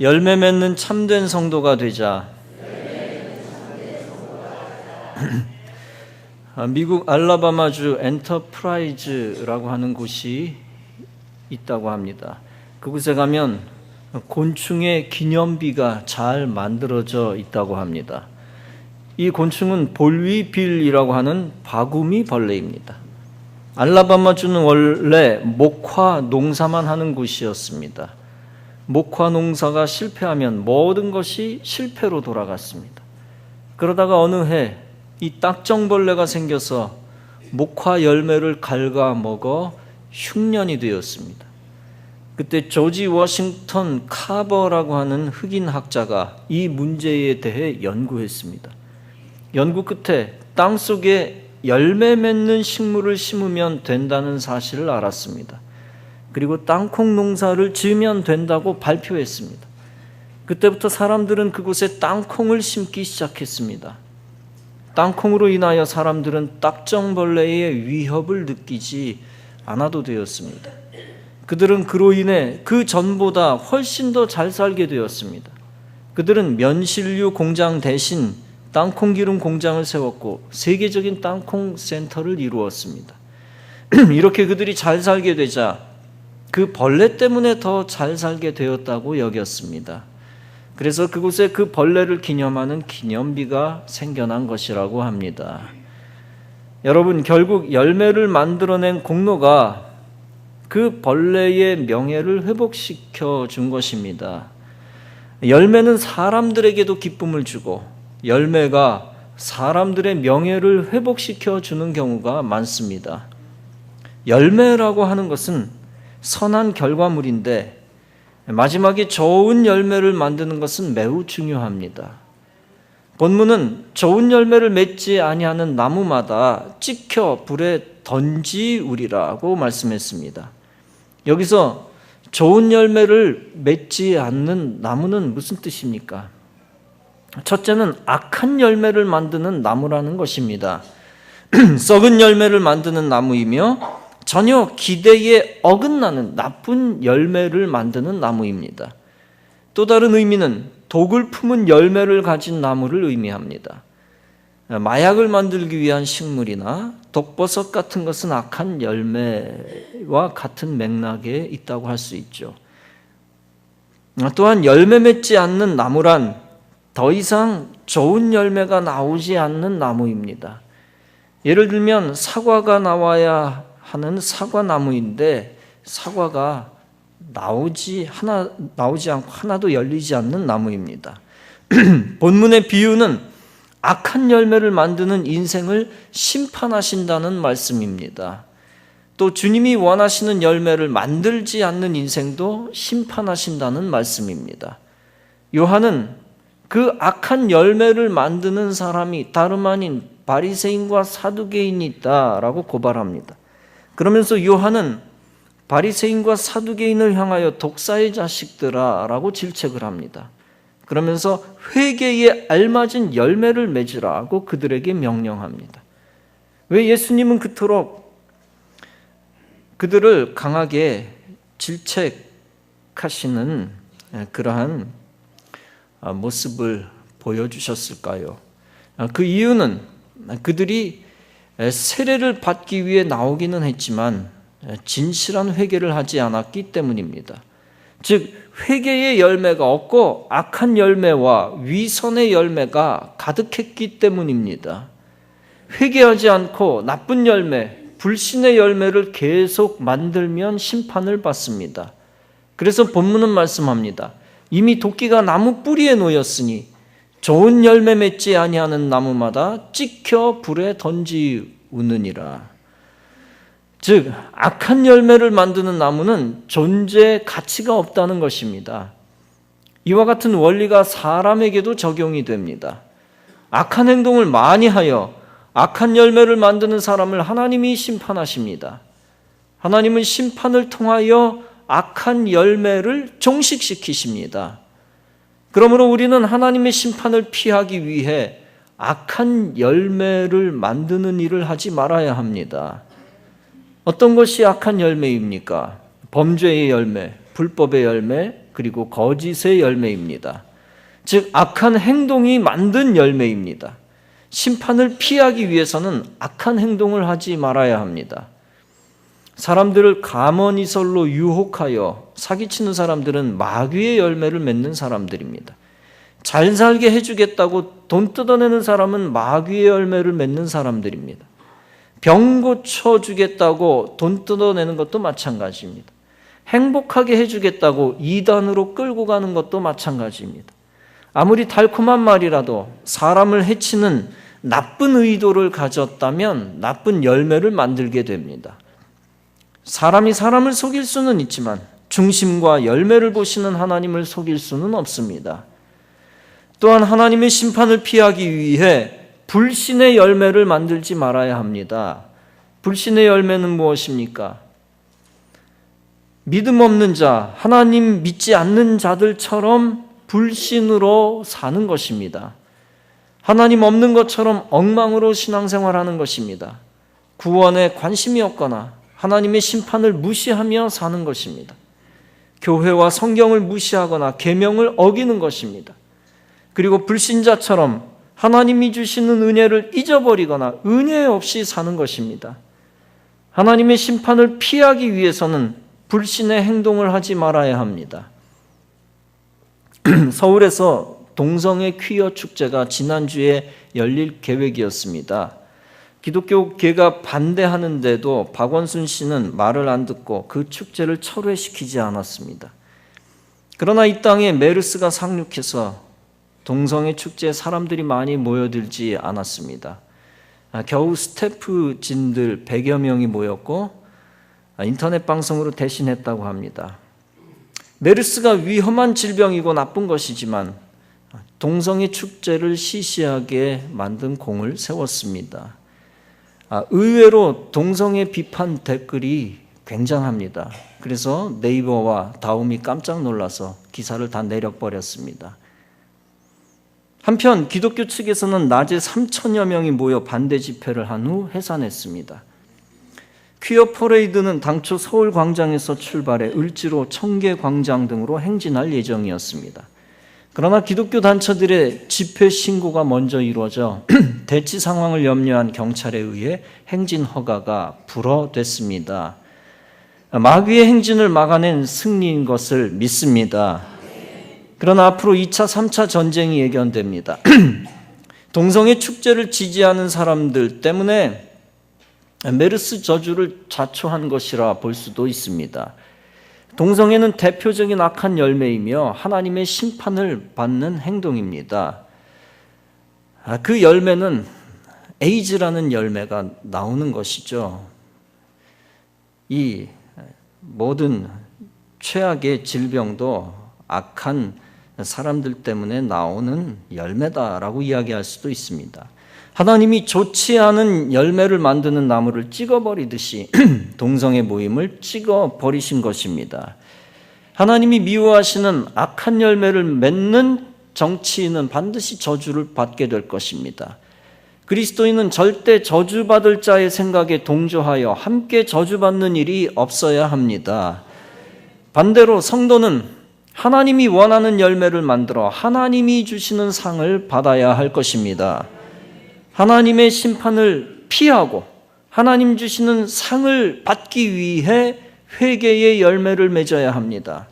열매 맺는 참된 성도가 되자. 미국 알라바마주 엔터프라이즈라고 하는 곳이 있다고 합니다. 그곳에 가면 곤충의 기념비가 잘 만들어져 있다고 합니다. 이 곤충은 볼위빌이라고 하는 바구미 벌레입니다. 알라바마주는 원래 목화 농사만 하는 곳이었습니다. 목화 농사가 실패하면 모든 것이 실패로 돌아갔습니다. 그러다가 어느 해 이 딱정벌레가 생겨서 목화 열매를 갉아먹어 흉년이 되었습니다. 그때 조지 워싱턴 카버라고 하는 흑인 학자가 이 문제에 대해 연구했습니다. 연구 끝에 땅속에 열매 맺는 식물을 심으면 된다는 사실을 알았습니다. 그리고 땅콩 농사를 지으면 된다고 발표했습니다. 그때부터 사람들은 그곳에 땅콩을 심기 시작했습니다. 땅콩으로 인하여 사람들은 딱정벌레의 위협을 느끼지 않아도 되었습니다. 그들은 그로 인해 그 전보다 훨씬 더 잘 살게 되었습니다. 그들은 면실류 공장 대신 땅콩 기름 공장을 세웠고 세계적인 땅콩 센터를 이루었습니다. 이렇게 그들이 잘 살게 되자 그 벌레 때문에 더 잘 살게 되었다고 여겼습니다. 그래서 그곳에 그 벌레를 기념하는 기념비가 생겨난 것이라고 합니다. 여러분, 결국 열매를 만들어낸 공로가 그 벌레의 명예를 회복시켜 준 것입니다. 열매는 사람들에게도 기쁨을 주고 열매가 사람들의 명예를 회복시켜 주는 경우가 많습니다. 열매라고 하는 것은 선한 결과물인데 마지막에 좋은 열매를 만드는 것은 매우 중요합니다. 본문은 좋은 열매를 맺지 아니하는 나무마다 찍혀 불에 던지우리라고 말씀했습니다. 여기서 좋은 열매를 맺지 않는 나무는 무슨 뜻입니까? 첫째는 악한 열매를 만드는 나무라는 것입니다. 썩은 열매를 만드는 나무이며 전혀 기대에 어긋나는 나쁜 열매를 만드는 나무입니다. 또 다른 의미는 독을 품은 열매를 가진 나무를 의미합니다. 마약을 만들기 위한 식물이나 독버섯 같은 것은 악한 열매와 같은 맥락에 있다고 할 수 있죠. 또한 열매 맺지 않는 나무란 더 이상 좋은 열매가 나오지 않는 나무입니다. 예를 들면 사과가 나와야 하는 사과나무인데 사과가 나오지 않고 하나도 열리지 않는 나무입니다. 본문의 비유는 악한 열매를 만드는 인생을 심판하신다는 말씀입니다. 또 주님이 원하시는 열매를 만들지 않는 인생도 심판하신다는 말씀입니다. 요한은 그 악한 열매를 만드는 사람이 다름 아닌 바리새인과 사두개인이 있다라고 고발합니다. 그러면서 요한은 바리새인과 사두개인을 향하여 독사의 자식들아 라고 질책을 합니다. 그러면서 회개에 알맞은 열매를 맺으라고 그들에게 명령합니다. 왜 예수님은 그토록 그들을 강하게 질책하시는 그러한 모습을 보여주셨을까요? 그 이유는 그들이 세례를 받기 위해 나오기는 했지만 진실한 회개를 하지 않았기 때문입니다. 즉 회개의 열매가 없고 악한 열매와 위선의 열매가 가득했기 때문입니다. 회개하지 않고 나쁜 열매, 불신의 열매를 계속 만들면 심판을 받습니다. 그래서 본문은 말씀합니다. 이미 도끼가 나무 뿌리에 놓였으니 좋은 열매 맺지 아니하는 나무마다 찍혀 불에 던지우느니라. 즉 악한 열매를 만드는 나무는 존재 가치가 없다는 것입니다. 이와 같은 원리가 사람에게도 적용이 됩니다. 악한 행동을 많이 하여 악한 열매를 만드는 사람을 하나님이 심판하십니다. 하나님은 심판을 통하여 악한 열매를 종식시키십니다. 그러므로 우리는 하나님의 심판을 피하기 위해 악한 열매를 만드는 일을 하지 말아야 합니다. 어떤 것이 악한 열매입니까? 범죄의 열매, 불법의 열매, 그리고 거짓의 열매입니다. 즉 악한 행동이 만든 열매입니다. 심판을 피하기 위해서는 악한 행동을 하지 말아야 합니다. 사람들을 가머니설로 유혹하여 사기치는 사람들은 마귀의 열매를 맺는 사람들입니다. 잘 살게 해주겠다고 돈 뜯어내는 사람은 마귀의 열매를 맺는 사람들입니다. 병 고쳐주겠다고 돈 뜯어내는 것도 마찬가지입니다. 행복하게 해주겠다고 이단으로 끌고 가는 것도 마찬가지입니다. 아무리 달콤한 말이라도 사람을 해치는 나쁜 의도를 가졌다면 나쁜 열매를 만들게 됩니다. 사람이 사람을 속일 수는 있지만 중심과 열매를 보시는 하나님을 속일 수는 없습니다. 또한 하나님의 심판을 피하기 위해 불신의 열매를 만들지 말아야 합니다. 불신의 열매는 무엇입니까? 믿음 없는 자, 하나님 믿지 않는 자들처럼 불신으로 사는 것입니다. 하나님 없는 것처럼 엉망으로 신앙생활하는 것입니다. 구원에 관심이 없거나 하나님의 심판을 무시하며 사는 것입니다. 교회와 성경을 무시하거나 계명을 어기는 것입니다. 그리고 불신자처럼 하나님이 주시는 은혜를 잊어버리거나 은혜 없이 사는 것입니다. 하나님의 심판을 피하기 위해서는 불신의 행동을 하지 말아야 합니다. 서울에서 동성애 퀴어 축제가 지난주에 열릴 계획이었습니다. 기독교계가 반대하는데도 박원순 씨는 말을 안 듣고 그 축제를 철회시키지 않았습니다. 그러나 이 땅에 메르스가 상륙해서 동성애 축제에 사람들이 많이 모여들지 않았습니다. 겨우 스태프진들 100여 명이 모였고 인터넷 방송으로 대신했다고 합니다. 메르스가 위험한 질병이고 나쁜 것이지만 동성애 축제를 시시하게 만든 공을 세웠습니다. 의외로 동성애 비판 댓글이 굉장합니다. 그래서 네이버와 다음이 깜짝 놀라서 기사를 다 내려버렸습니다. 한편 기독교 측에서는 낮에 3천여 명이 모여 반대 집회를 한 후 해산했습니다. 퀴어 퍼레이드는 당초 서울 광장에서 출발해 을지로 청계광장 등으로 행진할 예정이었습니다. 그러나 기독교 단체들의 집회 신고가 먼저 이루어져 대치 상황을 염려한 경찰에 의해 행진 허가가 불허됐습니다. 마귀의 행진을 막아낸 승리인 것을 믿습니다. 그러나 앞으로 2차, 3차 전쟁이 예견됩니다. 동성애 축제를 지지하는 사람들 때문에 메르스 저주를 자초한 것이라 볼 수도 있습니다. 동성애는 대표적인 악한 열매이며 하나님의 심판을 받는 행동입니다. 그 열매는 에이즈라는 열매가 나오는 것이죠. 이 모든 최악의 질병도 악한 사람들 때문에 나오는 열매다라고 이야기할 수도 있습니다. 하나님이 좋지 않은 열매를 만드는 나무를 찍어버리듯이 동성애 모임을 찍어버리신 것입니다. 하나님이 미워하시는 악한 열매를 맺는 정치인은 반드시 저주를 받게 될 것입니다. 그리스도인은 절대 저주받을 자의 생각에 동조하여 함께 저주받는 일이 없어야 합니다. 반대로 성도는 하나님이 원하는 열매를 만들어 하나님이 주시는 상을 받아야 할 것입니다. 하나님의 심판을 피하고 하나님 주시는 상을 받기 위해 회개의 열매를 맺어야 합니다.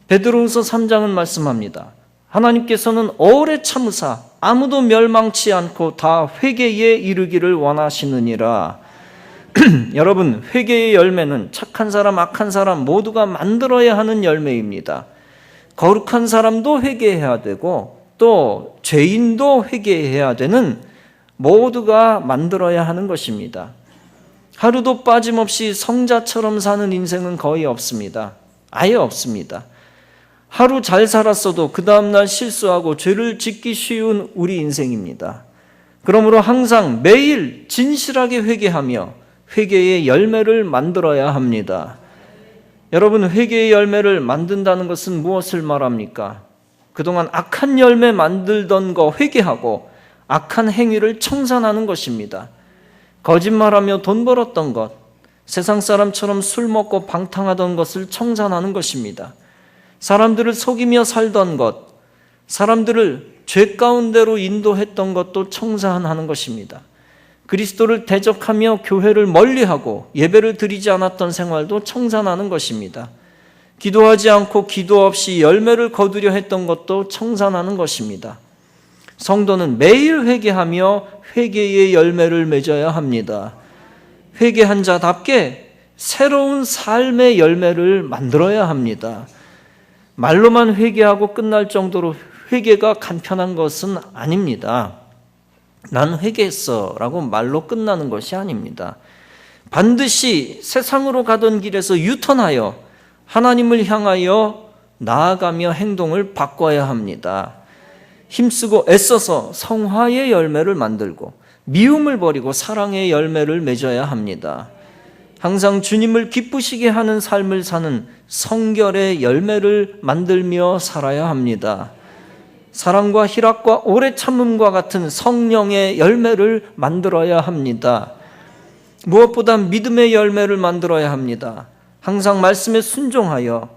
베드로후서 3장은 말씀합니다. 하나님께서는 오래 참으사 아무도 멸망치 않고 다 회개에 이르기를 원하시느니라. 여러분, 회개의 열매는 착한 사람, 악한 사람 모두가 만들어야 하는 열매입니다. 거룩한 사람도 회개해야 되고 또 죄인도 회개해야 되는 모두가 만들어야 하는 것입니다. 하루도 빠짐없이 성자처럼 사는 인생은 거의 없습니다. 아예 없습니다. 하루 잘 살았어도 그 다음날 실수하고 죄를 짓기 쉬운 우리 인생입니다. 그러므로 항상 매일 진실하게 회개하며 회개의 열매를 만들어야 합니다. 여러분, 회개의 열매를 만든다는 것은 무엇을 말합니까? 그동안 악한 열매 만들던 거 회개하고 악한 행위를 청산하는 것입니다. 거짓말하며 돈 벌었던 것, 세상 사람처럼 술 먹고 방탕하던 것을 청산하는 것입니다. 사람들을 속이며 살던 것, 사람들을 죄 가운데로 인도했던 것도 청산하는 것입니다. 그리스도를 대적하며 교회를 멀리하고 예배를 드리지 않았던 생활도 청산하는 것입니다. 기도하지 않고 기도 없이 열매를 거두려 했던 것도 청산하는 것입니다. 성도는 매일 회개하며 회개의 열매를 맺어야 합니다. 회개한 자답게 새로운 삶의 열매를 만들어야 합니다. 말로만 회개하고 끝날 정도로 회개가 간편한 것은 아닙니다. 난 회개했어 라고 말로 끝나는 것이 아닙니다. 반드시 세상으로 가던 길에서 유턴하여 하나님을 향하여 나아가며 행동을 바꿔야 합니다. 힘쓰고 애써서 성화의 열매를 만들고 미움을 버리고 사랑의 열매를 맺어야 합니다. 항상 주님을 기쁘시게 하는 삶을 사는 성결의 열매를 만들며 살아야 합니다. 사랑과 희락과 오래 참음과 같은 성령의 열매를 만들어야 합니다. 무엇보다 믿음의 열매를 만들어야 합니다. 항상 말씀에 순종하여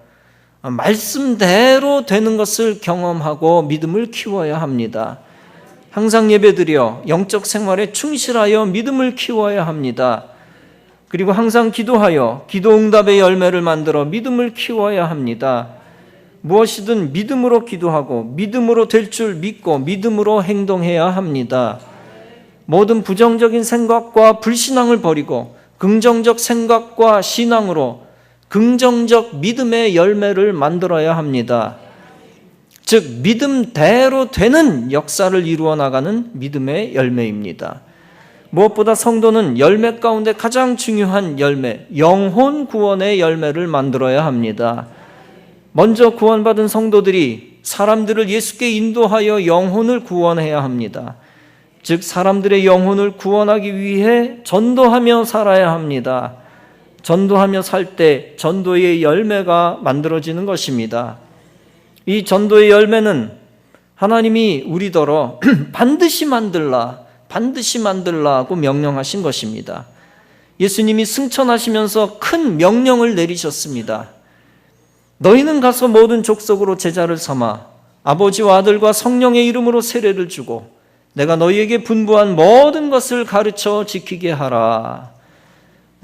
말씀대로 되는 것을 경험하고 믿음을 키워야 합니다. 항상 예배드려 영적 생활에 충실하여 믿음을 키워야 합니다. 그리고 항상 기도하여 기도 응답의 열매를 만들어 믿음을 키워야 합니다. 무엇이든 믿음으로 기도하고 믿음으로 될 줄 믿고 믿음으로 행동해야 합니다. 모든 부정적인 생각과 불신앙을 버리고 긍정적 생각과 신앙으로 긍정적 믿음의 열매를 만들어야 합니다. 즉 믿음대로 되는 역사를 이루어 나가는 믿음의 열매입니다. 무엇보다 성도는 열매 가운데 가장 중요한 열매, 영혼 구원의 열매를 만들어야 합니다. 먼저 구원받은 성도들이 사람들을 예수께 인도하여 영혼을 구원해야 합니다. 즉 사람들의 영혼을 구원하기 위해 전도하며 살아야 합니다. 전도하며 살 때 전도의 열매가 만들어지는 것입니다. 이 전도의 열매는 하나님이 우리더러 반드시 만들라고 명령하신 것입니다. 예수님이 승천하시면서 큰 명령을 내리셨습니다. 너희는 가서 모든 족속으로 제자를 삼아 아버지와 아들과 성령의 이름으로 세례를 주고 내가 너희에게 분부한 모든 것을 가르쳐 지키게 하라.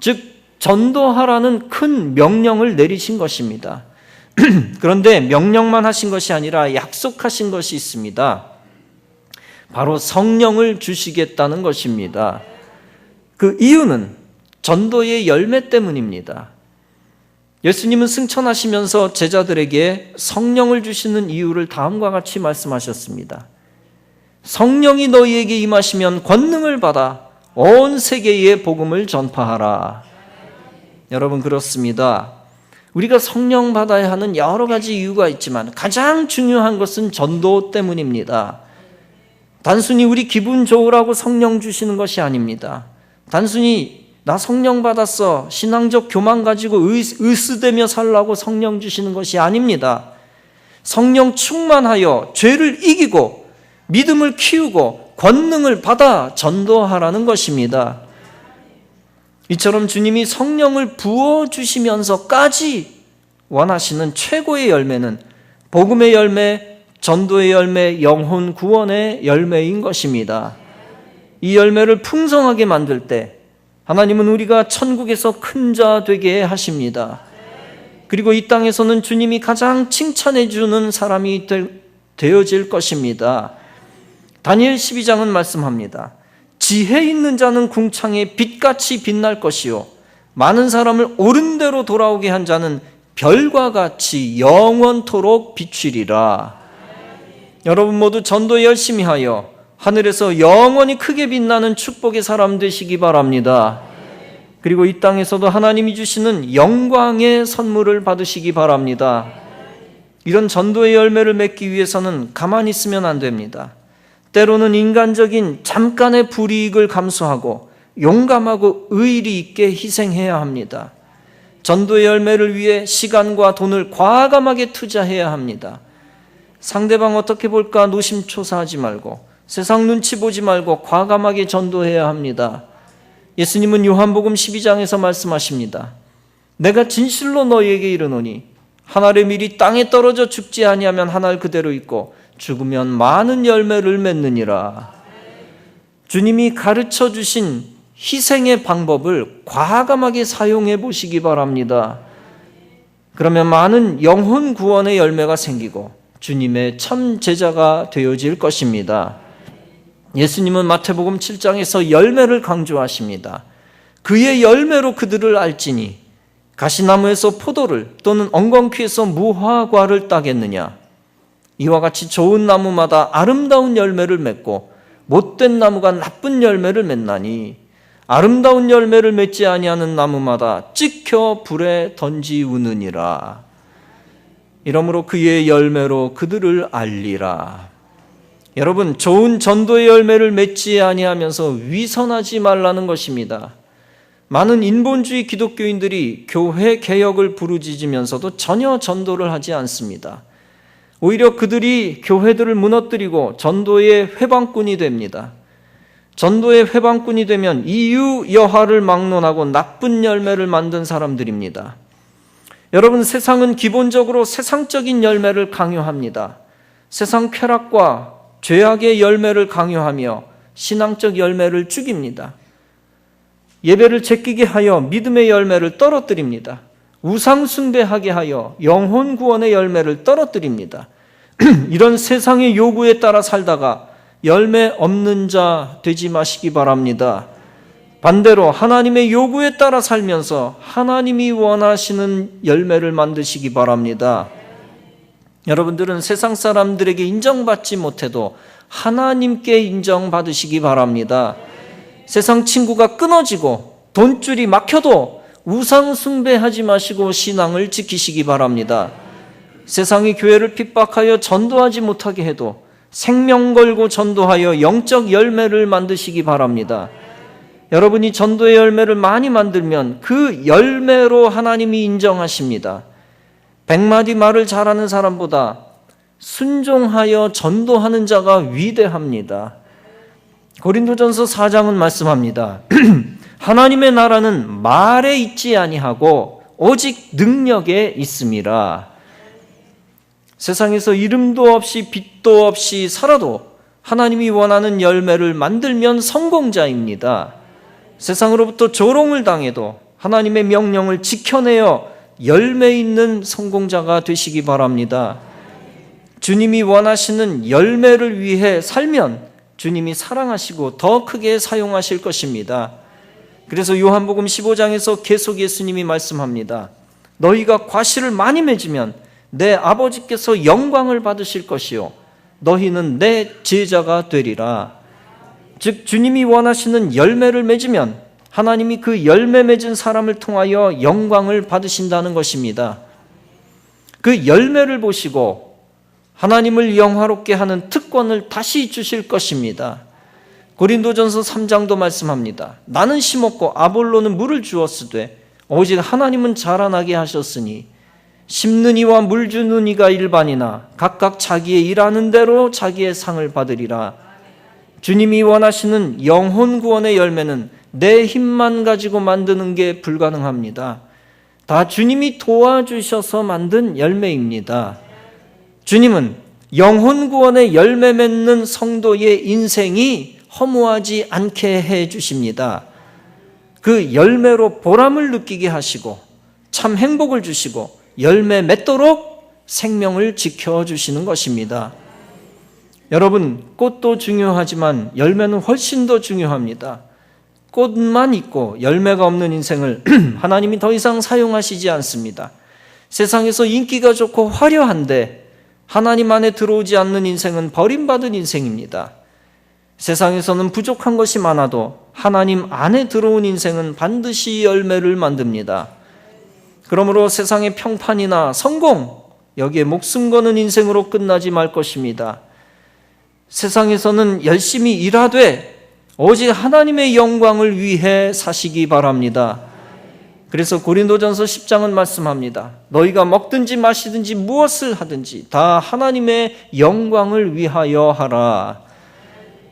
즉 전도하라는 큰 명령을 내리신 것입니다. 그런데 명령만 하신 것이 아니라 약속하신 것이 있습니다. 바로 성령을 주시겠다는 것입니다. 그 이유는 전도의 열매 때문입니다. 예수님은 승천하시면서 제자들에게 성령을 주시는 이유를 다음과 같이 말씀하셨습니다. 성령이 너희에게 임하시면 권능을 받아 온 세계에 복음을 전파하라. 여러분 그렇습니다. 우리가 성령 받아야 하는 여러 가지 이유가 있지만 가장 중요한 것은 전도 때문입니다. 단순히 우리 기분 좋으라고 성령 주시는 것이 아닙니다. 단순히 나 성령 받았어 신앙적 교만 가지고 으스대며 살라고 성령 주시는 것이 아닙니다. 성령 충만하여 죄를 이기고 믿음을 키우고 권능을 받아 전도하라는 것입니다. 이처럼 주님이 성령을 부어주시면서까지 원하시는 최고의 열매는 복음의 열매, 전도의 열매, 영혼 구원의 열매인 것입니다. 이 열매를 풍성하게 만들 때 하나님은 우리가 천국에서 큰 자 되게 하십니다. 그리고 이 땅에서는 주님이 가장 칭찬해 주는 사람이 되어질 것입니다. 다니엘 12장은 말씀합니다. 지혜 있는 자는 궁창에 빛같이 빛날 것이요 많은 사람을 옳은 대로 돌아오게 한 자는 별과 같이 영원토록 비추리라. 여러분 모두 전도 열심히 하여 하늘에서 영원히 크게 빛나는 축복의 사람 되시기 바랍니다. 그리고 이 땅에서도 하나님이 주시는 영광의 선물을 받으시기 바랍니다. 이런 전도의 열매를 맺기 위해서는 가만히 있으면 안 됩니다. 때로는 인간적인 잠깐의 불이익을 감수하고 용감하고 의리 있게 희생해야 합니다. 전도의 열매를 위해 시간과 돈을 과감하게 투자해야 합니다. 상대방 어떻게 볼까 노심초사하지 말고 세상 눈치 보지 말고 과감하게 전도해야 합니다. 예수님은 요한복음 12장에서 말씀하십니다. 내가 진실로 너희에게 이르노니 한 알의 밀이 땅에 떨어져 죽지 아니하면 한 알 그대로 있고 죽으면 많은 열매를 맺느니라. 주님이 가르쳐 주신 희생의 방법을 과감하게 사용해 보시기 바랍니다. 그러면 많은 영혼 구원의 열매가 생기고 주님의 참 제자가 되어질 것입니다. 예수님은 마태복음 7장에서 열매를 강조하십니다. 그의 열매로 그들을 알지니 가시나무에서 포도를 또는 엉겅퀴에서 무화과를 따겠느냐. 이와 같이 좋은 나무마다 아름다운 열매를 맺고 못된 나무가 나쁜 열매를 맺나니 아름다운 열매를 맺지 아니하는 나무마다 찍혀 불에 던지우느니라. 이러므로 그의 열매로 그들을 알리라. 여러분, 좋은 전도의 열매를 맺지 아니하면서 위선하지 말라는 것입니다. 많은 인본주의 기독교인들이 교회 개혁을 부르짖으면서도 전혀 전도를 하지 않습니다. 오히려 그들이 교회들을 무너뜨리고 전도의 회방꾼이 됩니다. 전도의 회방꾼이 되면 이유 여하를 막론하고 나쁜 열매를 만든 사람들입니다. 여러분, 세상은 기본적으로 세상적인 열매를 강요합니다. 세상 쾌락과 죄악의 열매를 강요하며 신앙적 열매를 죽입니다. 예배를 제끼게 하여 믿음의 열매를 떨어뜨립니다. 우상 숭배하게 하여 영혼 구원의 열매를 떨어뜨립니다. 이런 세상의 요구에 따라 살다가 열매 없는 자 되지 마시기 바랍니다. 반대로 하나님의 요구에 따라 살면서 하나님이 원하시는 열매를 만드시기 바랍니다. 여러분들은 세상 사람들에게 인정받지 못해도 하나님께 인정받으시기 바랍니다. 세상 친구가 끊어지고 돈줄이 막혀도 우상 숭배하지 마시고 신앙을 지키시기 바랍니다. 세상이 교회를 핍박하여 전도하지 못하게 해도 생명 걸고 전도하여 영적 열매를 만드시기 바랍니다. 여러분이 전도의 열매를 많이 만들면 그 열매로 하나님이 인정하십니다. 100마디 말을 잘하는 사람보다 순종하여 전도하는 자가 위대합니다. 고린도전서 4장은 말씀합니다. 하나님의 나라는 말에 있지 아니하고 오직 능력에 있음이라. 세상에서 이름도 없이 빛도 없이 살아도 하나님이 원하는 열매를 만들면 성공자입니다. 세상으로부터 조롱을 당해도 하나님의 명령을 지켜내어 열매 있는 성공자가 되시기 바랍니다. 주님이 원하시는 열매를 위해 살면 주님이 사랑하시고 더 크게 사용하실 것입니다. 그래서 요한복음 15장에서 계속 예수님이 말씀합니다. 너희가 과실을 많이 맺으면 내 아버지께서 영광을 받으실 것이요 너희는 내 제자가 되리라. 즉 주님이 원하시는 열매를 맺으면 하나님이 그 열매 맺은 사람을 통하여 영광을 받으신다는 것입니다. 그 열매를 보시고 하나님을 영화롭게 하는 특권을 다시 주실 것입니다. 고린도전서 3장도 말씀합니다. 나는 심었고 아볼로는 물을 주었으되 오직 하나님은 자라나게 하셨으니 심는 이와 물 주는 이가 일반이나 각각 자기의 일하는 대로 자기의 상을 받으리라. 주님이 원하시는 영혼 구원의 열매는 내 힘만 가지고 만드는 게 불가능합니다. 다 주님이 도와주셔서 만든 열매입니다. 주님은 영혼 구원의 열매 맺는 성도의 인생이 허무하지 않게 해 주십니다. 그 열매로 보람을 느끼게 하시고 참 행복을 주시고 열매 맺도록 생명을 지켜주시는 것입니다. 여러분, 꽃도 중요하지만 열매는 훨씬 더 중요합니다. 꽃만 있고 열매가 없는 인생을 하나님이 더 이상 사용하시지 않습니다. 세상에서 인기가 좋고 화려한데 하나님 안에 들어오지 않는 인생은 버림받은 인생입니다. 세상에서는 부족한 것이 많아도 하나님 안에 들어온 인생은 반드시 열매를 만듭니다. 그러므로 세상의 평판이나 성공, 여기에 목숨 거는 인생으로 끝나지 말 것입니다. 세상에서는 열심히 일하되 오직 하나님의 영광을 위해 사시기 바랍니다. 그래서 고린도전서 10장은 말씀합니다. 너희가 먹든지 마시든지 무엇을 하든지 다 하나님의 영광을 위하여 하라.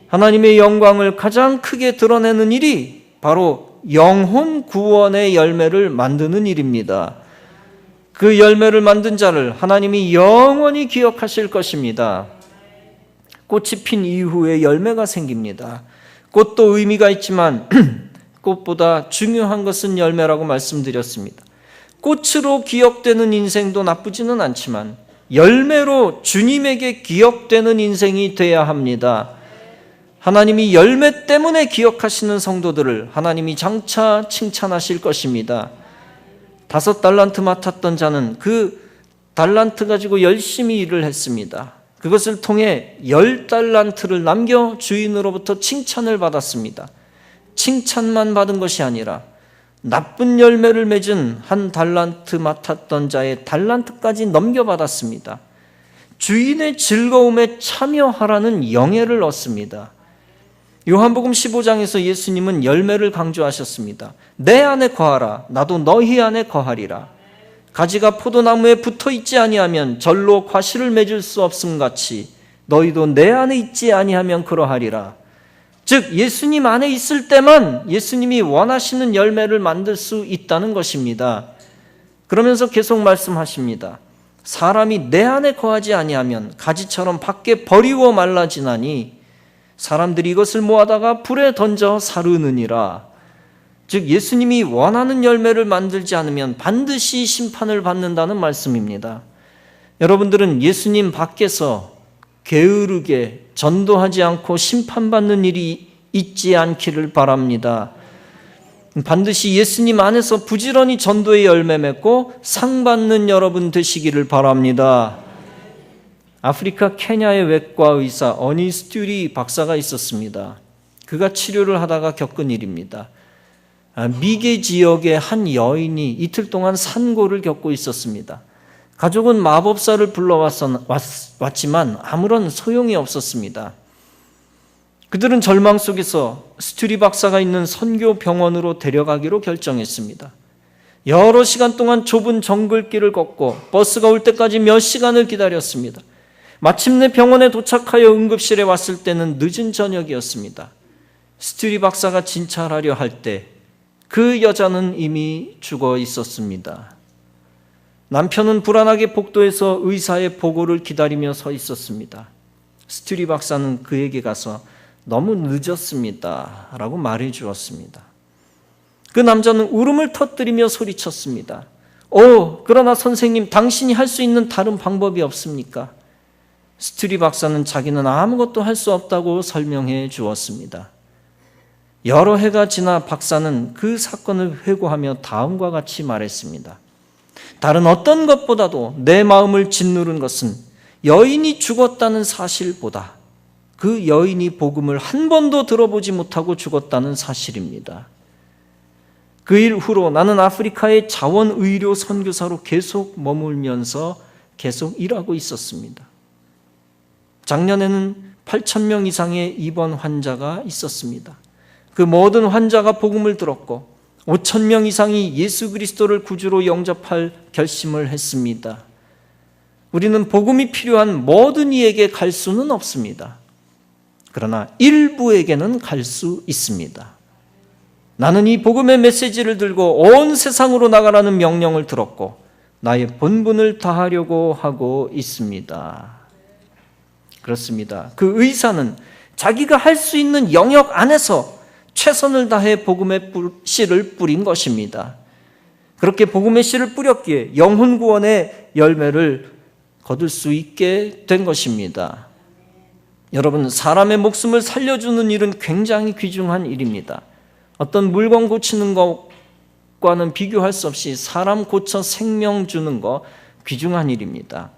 하나님의 영광을 가장 크게 드러내는 일이 바로 영혼 구원의 열매를 만드는 일입니다. 그 열매를 만든 자를 하나님이 영원히 기억하실 것입니다. 꽃이 핀 이후에 열매가 생깁니다. 꽃도 의미가 있지만 꽃보다 중요한 것은 열매라고 말씀드렸습니다. 꽃으로 기억되는 인생도 나쁘지는 않지만 열매로 주님에게 기억되는 인생이 돼야 합니다. 하나님이 열매 때문에 기억하시는 성도들을 하나님이 장차 칭찬하실 것입니다. 5달란트 맡았던 자는 그 달란트 가지고 열심히 일을 했습니다. 그것을 통해 10달란트를 남겨 주인으로부터 칭찬을 받았습니다. 칭찬만 받은 것이 아니라 나쁜 열매를 맺은 1달란트 맡았던 자의 달란트까지 넘겨받았습니다. 주인의 즐거움에 참여하라는 영예를 얻습니다. 요한복음 15장에서 예수님은 열매를 강조하셨습니다. 내 안에 거하라, 나도 너희 안에 거하리라. 가지가 포도나무에 붙어 있지 아니하면 절로 과실을 맺을 수 없음 같이 너희도 내 안에 있지 아니하면 그러하리라. 즉 예수님 안에 있을 때만 예수님이 원하시는 열매를 만들 수 있다는 것입니다. 그러면서 계속 말씀하십니다. 사람이 내 안에 거하지 아니하면 가지처럼 밖에 버리고 말라지나니 사람들이 이것을 모아다가 불에 던져 사르느니라. 즉 예수님이 원하는 열매를 만들지 않으면 반드시 심판을 받는다는 말씀입니다. 여러분들은 예수님 밖에서 게으르게 전도하지 않고 심판받는 일이 있지 않기를 바랍니다. 반드시 예수님 안에서 부지런히 전도의 열매 맺고 상 받는 여러분 되시기를 바랍니다. 아프리카 케냐의 외과 의사 어니 스튜리 박사가 있었습니다. 그가 치료를 하다가 겪은 일입니다. 미개 지역의 한 여인이 이틀 동안 산고를 겪고 있었습니다. 가족은 마법사를 불러왔지만 아무런 소용이 없었습니다. 그들은 절망 속에서 스튜리 박사가 있는 선교 병원으로 데려가기로 결정했습니다. 여러 시간 동안 좁은 정글길을 걷고 버스가 올 때까지 몇 시간을 기다렸습니다. 마침내 병원에 도착하여 응급실에 왔을 때는 늦은 저녁이었습니다. 스튜리 박사가 진찰하려 할 때 그 여자는 이미 죽어 있었습니다. 남편은 불안하게 복도에서 의사의 보고를 기다리며 서 있었습니다. 스튜리 박사는 그에게 가서 너무 늦었습니다 라고 말해 주었습니다. 그 남자는 울음을 터뜨리며 소리쳤습니다. 그러나 선생님, 당신이 할 수 있는 다른 방법이 없습니까? 스튜리 박사는 자기는 아무것도 할 수 없다고 설명해 주었습니다. 여러 해가 지나 박사는 그 사건을 회고하며 다음과 같이 말했습니다. 다른 어떤 것보다도 내 마음을 짓누른 것은 여인이 죽었다는 사실보다 그 여인이 복음을 한 번도 들어보지 못하고 죽었다는 사실입니다. 그 일 후로 나는 아프리카의 자원의료 선교사로 계속 머물면서 계속 일하고 있었습니다. 작년에는 8,000명 이상의 입원 환자가 있었습니다. 그 모든 환자가 복음을 들었고 5,000명 이상이 예수 그리스도를 구주로 영접할 결심을 했습니다. 우리는 복음이 필요한 모든 이에게 갈 수는 없습니다. 그러나 일부에게는 갈 수 있습니다. 나는 이 복음의 메시지를 들고 온 세상으로 나가라는 명령을 들었고 나의 본분을 다하려고 하고 있습니다. 그렇습니다. 그 의사는 자기가 할 수 있는 영역 안에서 최선을 다해 복음의 씨를 뿌린 것입니다. 그렇게 복음의 씨를 뿌렸기에 영혼 구원의 열매를 거둘 수 있게 된 것입니다. 여러분, 사람의 목숨을 살려주는 일은 굉장히 귀중한 일입니다. 어떤 물건 고치는 것과는 비교할 수 없이 사람 고쳐 생명 주는 것 귀중한 일입니다.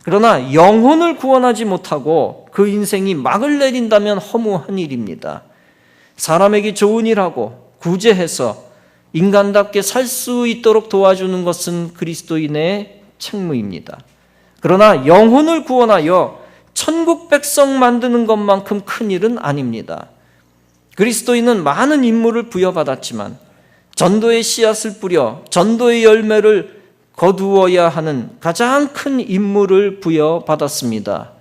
그러나 영혼을 구원하지 못하고 그 인생이 막을 내린다면 허무한 일입니다. 사람에게 좋은 일하고 구제해서 인간답게 살 수 있도록 도와주는 것은 그리스도인의 책무입니다. 그러나 영혼을 구원하여 천국 백성 만드는 것만큼 큰 일은 아닙니다. 그리스도인은 많은 임무를 부여받았지만 전도의 씨앗을 뿌려 전도의 열매를 거두어야 하는 가장 큰 임무를 부여받았습니다.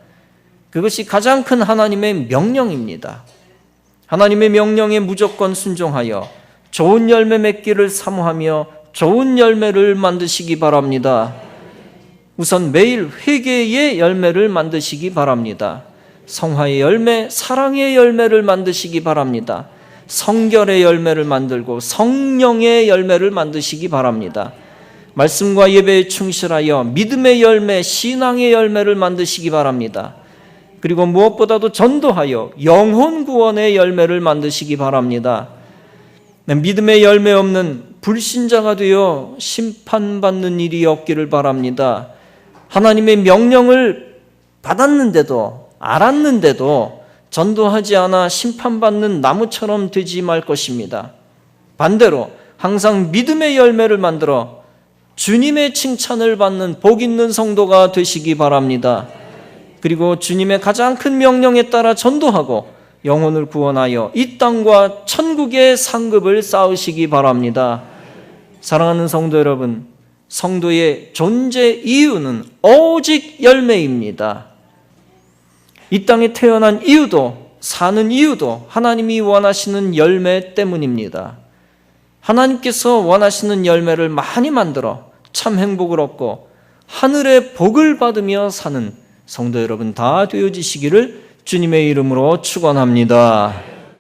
그것이 가장 큰 하나님의 명령입니다. 하나님의 명령에 무조건 순종하여 좋은 열매 맺기를 사모하며 좋은 열매를 만드시기 바랍니다. 우선 매일 회개의 열매를 만드시기 바랍니다. 성화의 열매, 사랑의 열매를 만드시기 바랍니다. 성결의 열매를 만들고 성령의 열매를 만드시기 바랍니다. 말씀과 예배에 충실하여 믿음의 열매, 신앙의 열매를 만드시기 바랍니다. 그리고 무엇보다도 전도하여 영혼 구원의 열매를 만드시기 바랍니다. 믿음의 열매 없는 불신자가 되어 심판받는 일이 없기를 바랍니다. 하나님의 명령을 받았는데도, 알았는데도 전도하지 않아 심판받는 나무처럼 되지 말 것입니다. 반대로 항상 믿음의 열매를 만들어 주님의 칭찬을 받는 복 있는 성도가 되시기 바랍니다. 그리고 주님의 가장 큰 명령에 따라 전도하고 영혼을 구원하여 이 땅과 천국의 상급을 쌓으시기 바랍니다. 사랑하는 성도 여러분, 성도의 존재 이유는 오직 열매입니다. 이 땅에 태어난 이유도, 사는 이유도 하나님이 원하시는 열매 때문입니다. 하나님께서 원하시는 열매를 많이 만들어 참 행복을 얻고 하늘의 복을 받으며 사는 성도 여러분 다 되어지시기를 주님의 이름으로 축원합니다.